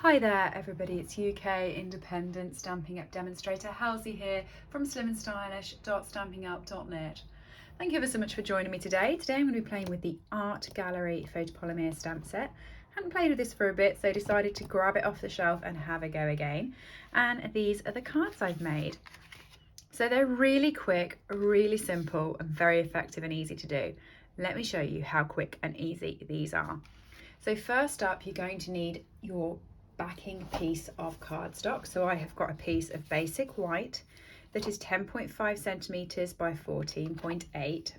Hi there everybody, it's UK independent Stampin' Up demonstrator Helzie here from slimandstylish.stampinup.net. Thank you ever so much for joining me today. Today I'm going to be playing with the Art Gallery Photopolymer stamp set. Hadn't played with this for a bit, so decided to grab it off the shelf and have a go again. And these are the cards I've made. So they're really quick, really simple and very effective and easy to do. Let me show you how quick and easy these are. So first up, you're going to need your backing piece of cardstock. So I have got a piece of basic white that is 10.5 centimeters by 14.8.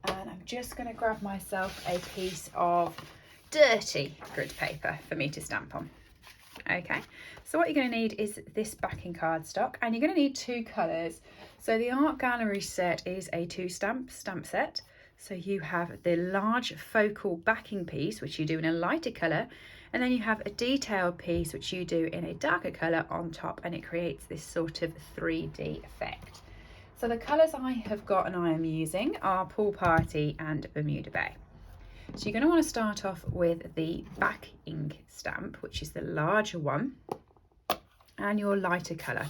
And I'm just going to grab myself a piece of dirty grid paper for me to stamp on. Okay, so what you're going to need is this backing cardstock, and you're going to need two colours. So the Art Gallery set is a stamp set. So you have the large focal backing piece, which you do in a lighter colour, and then you have a detailed piece, which you do in a darker colour on top, and it creates this sort of 3D effect. So the colours I have got and I am using are Pool Party and Bermuda Bay. So you're going to want to start off with the backing stamp, which is the larger one, and your lighter colour.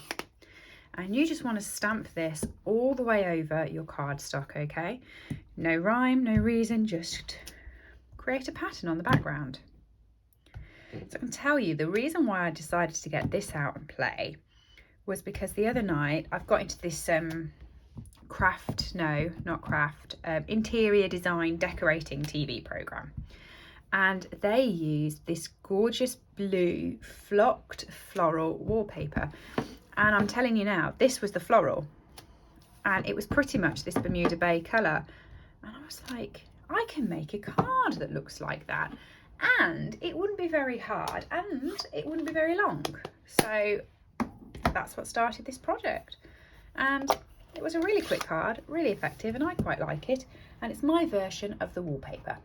And you just want to stamp this all the way over your cardstock, okay? No rhyme, no reason, just create a pattern on the background. So I can tell you the reason why I decided to get this out and play was because the other night I've got into this interior design decorating TV program, and they used this gorgeous blue flocked floral wallpaper, and I'm telling you now, this was the floral and it was pretty much this Bermuda Bay colour, and I was like, I can make a card that looks like that, and it wouldn't be very hard and it wouldn't be very long. So that's what started this project, and it was a really quick card, really effective, and I quite like it, and it's my version of the wallpaper.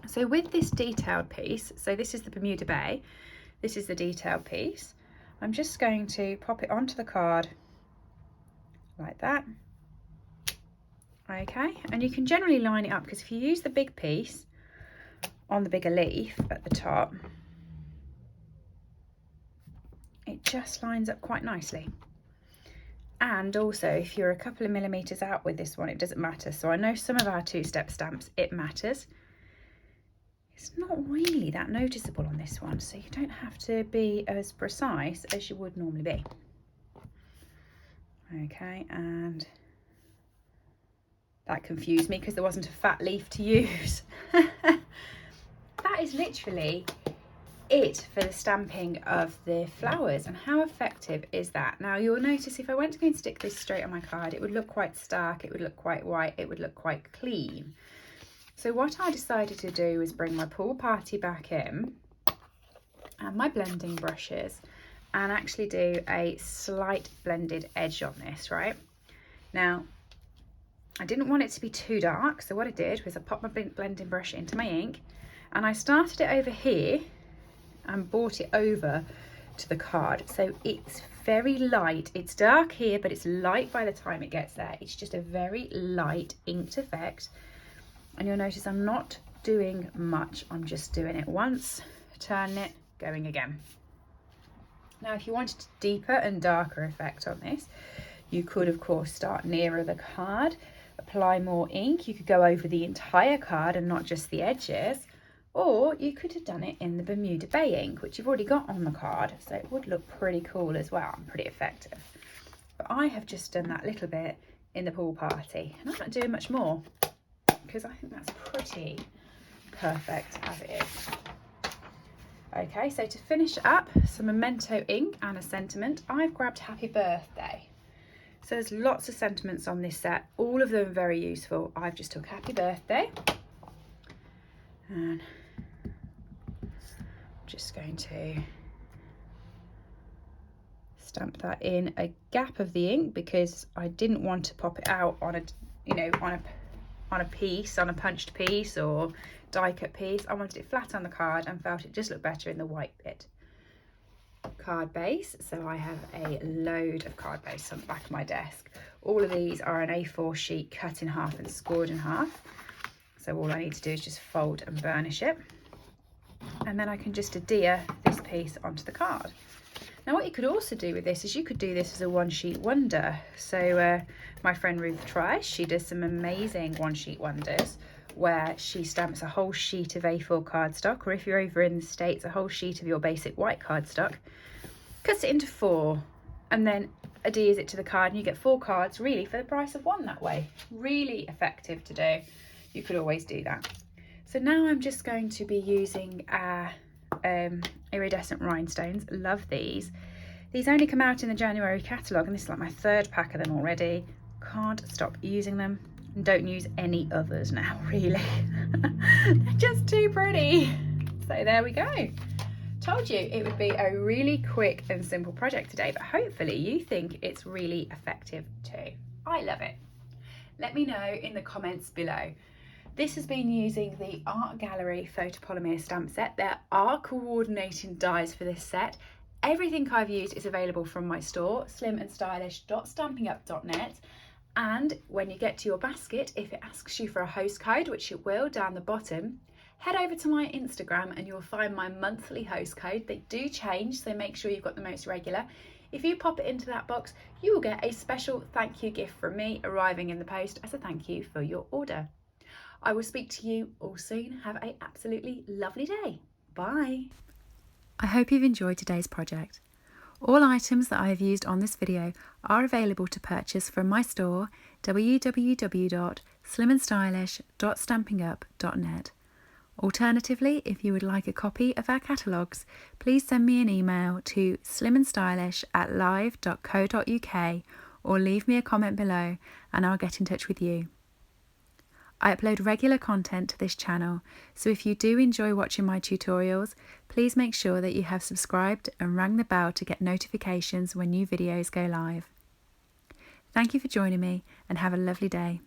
So with this detailed piece, so this is the Bermuda Bay, this is the detailed piece, I'm just going to pop it onto the card like that. Okay, and you can generally line it up, because if you use the big piece on the bigger leaf at the top, it just lines up quite nicely. And also, if you're a couple of millimeters out with this one, it doesn't matter. So I know some of our two-step stamps, it matters. It's not really that noticeable on this one, so you don't have to be as precise as you would normally be. Okay, and that confused me because there wasn't a fat leaf to use. That is literally it for the stamping of the flowers, and how effective is that? Now you'll notice if I went to go and stick this straight on my card, it would look quite stark, it would look quite white, it would look quite clean. So what I decided to do is bring my Pool Party back in and my blending brushes and actually do a slight blended edge on this, right? Now I didn't want it to be too dark, so what I did was I popped my blending brush into my ink and I started it over here and brought it over to the card. So it's very light. It's dark here, but it's light by the time it gets there. It's just a very light inked effect. And you'll notice I'm not doing much. I'm just doing it once, turning it, going again. Now, if you wanted a deeper and darker effect on this, you could, of course, start nearer the card, apply more ink. You could go over the entire card and not just the edges. Or you could have done it in the Bermuda Bay ink, which you've already got on the card, so it would look pretty cool as well and pretty effective. But I have just done that little bit in the Pool Party, and I'm not doing much more because I think that's pretty perfect as it is. Okay, so to finish up, some Memento ink and a sentiment. I've grabbed Happy Birthday. So there's lots of sentiments on this set, all of them very useful. I've just took Happy Birthday and just going to stamp that in a gap of the ink because I didn't want to pop it out on a, on a piece, on a punched piece or die cut piece. I wanted it flat on the card and felt it just looked better in the white bit. Card base, so I have a load of card base on the back of my desk. All of these are an A4 sheet cut in half and scored in half. So all I need to do is just fold and burnish it. and then I can just adhere this piece onto the card. Now what you could also do with this is you could do this as a one sheet wonder. So my friend Ruth Trice, she does some amazing one sheet wonders where she stamps a whole sheet of A4 cardstock, or if you're over in the States, a whole sheet of your basic white cardstock, cuts it into 4 and then adheres it to the card, and you get 4 cards really for the price of 1 that way. Really effective to do. You could always do that. So now I'm just going to be using iridescent rhinestones. Love these. These only come out in the January catalogue, and this is like my 3rd pack of them already. Can't stop using them, and don't use any others now, really. They're just too pretty. So there we go. Told you it would be a really quick and simple project today, but hopefully you think it's really effective too. I love it. Let me know in the comments below. This has been using the Art Gallery photopolymer stamp set. There are coordinating dies for this set. Everything I've used is available from my store, slimandstylish.stampingup.net. And when you get to your basket, if it asks you for a host code, which it will down the bottom, head over to my Instagram and you'll find my monthly host code. They do change, so make sure you've got the most regular. If you pop it into that box, you will get a special thank you gift from me arriving in the post as a thank you for your order. I will speak to you all soon. Have an absolutely lovely day. Bye. I hope you've enjoyed today's project. All items that I have used on this video are available to purchase from my store, www.slimandstylish.stampingup.net. Alternatively, if you would like a copy of our catalogues, please send me an email to slimandstylish@live.co.uk or leave me a comment below and I'll get in touch with you. I upload regular content to this channel, so if you do enjoy watching my tutorials, please make sure that you have subscribed and rang the bell to get notifications when new videos go live. Thank you for joining me and have a lovely day.